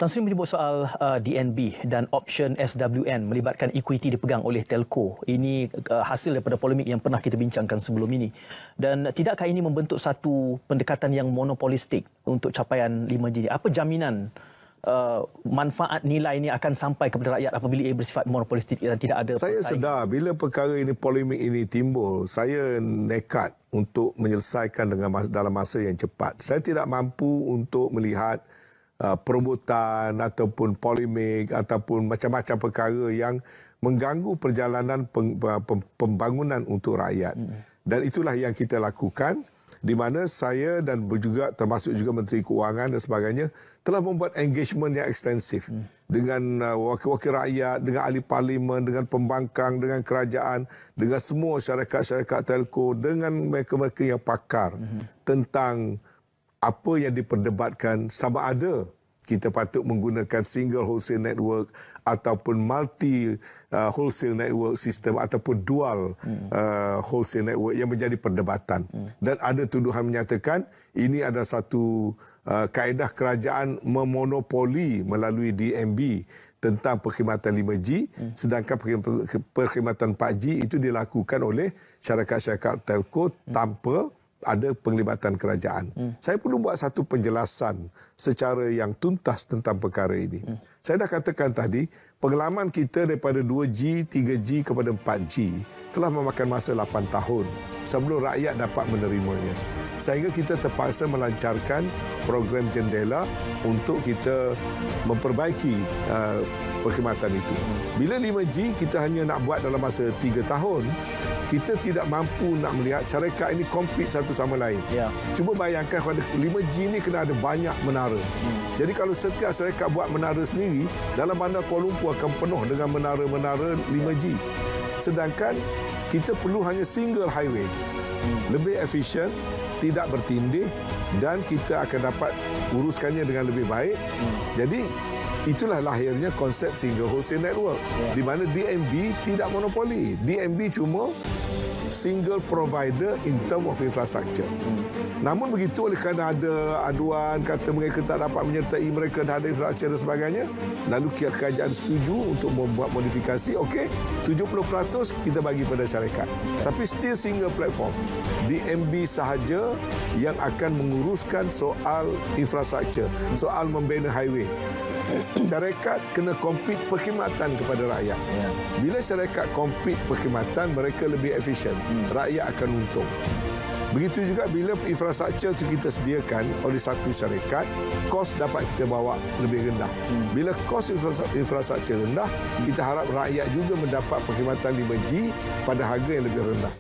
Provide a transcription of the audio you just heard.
Tan Sri menyebut soal DNB dan option SWN melibatkan equity dipegang oleh telco. Ini hasil daripada polemik yang pernah kita bincangkan sebelum ini. Dan tidakkah ini membentuk satu pendekatan yang monopolistik untuk capaian 5G? Apa jaminan manfaat nilai ini akan sampai kepada rakyat apabila ia bersifat monopolistik dan tidak ada Saya sedar bila perkara ini, polemik ini timbul, saya nekat untuk menyelesaikan dalam masa yang cepat. Saya tidak mampu untuk melihat perebutan ataupun polemik ataupun macam-macam perkara yang mengganggu perjalanan pembangunan untuk rakyat. Dan itulah yang kita lakukan, di mana saya dan juga termasuk juga Menteri Keuangan dan sebagainya telah membuat engagement yang ekstensif dengan wakil-wakil rakyat, dengan ahli parlimen, dengan pembangkang, dengan kerajaan, dengan semua syarikat-syarikat telco, dengan mereka-mereka yang pakar tentang apa yang diperdebatkan, sama ada kita patut menggunakan single wholesale network ataupun multi wholesale network system ataupun dual wholesale network yang menjadi perdebatan. Dan ada tuduhan menyatakan ini adalah satu kaedah kerajaan memonopoli melalui DNB tentang perkhidmatan 5G, sedangkan perkhidmatan 4G itu dilakukan oleh syarikat-syarikat telco tanpa ada penglibatan kerajaan. Saya perlu buat satu penjelasan secara yang tuntas tentang perkara ini. Saya dah katakan tadi, pengalaman kita daripada 2G, 3G kepada 4G telah memakan masa 8 tahun sebelum rakyat dapat menerimanya. Sehingga kita terpaksa melancarkan program jendela untuk kita memperbaiki perkhidmatan itu. Bila 5G kita hanya nak buat dalam masa 3 tahun, kita tidak mampu nak melihat syarikat ini compete satu sama lain. Cuba bayangkan pada 5G ini kena ada banyak menara. Jadi kalau setiap syarikat buat menara sendiri, dalam bandar Kuala Lumpur akan penuh dengan menara-menara 5G. Sedangkan kita perlu hanya single highway. Lebih efisien, tidak bertindih dan kita akan dapat uruskannya dengan lebih baik. Jadi itulah lahirnya konsep single wholesale network, di mana DNB tidak monopoli. DNB cuma single provider in term of infrastructure. Namun begitu, oleh kerana ada aduan kata mereka tak dapat menyertai mereka dah ada infrastruktur dan sebagainya, lalu kerajaan setuju untuk membuat modifikasi. Okey, 70% kita bagi pada syarikat. Tapi still single platform. DNB sahaja yang akan menguruskan soal infrastruktur, soal membina highway. Syarikat kena compete perkhidmatan kepada rakyat. Bila syarikat compete perkhidmatan, mereka lebih efisien. Rakyat akan untung. Begitu juga bila infrastruktur itu kita sediakan oleh satu syarikat, kos dapat kita bawa lebih rendah. Bila kos infrastruktur rendah, kita harap rakyat juga mendapat perkhidmatan 5G pada harga yang lebih rendah.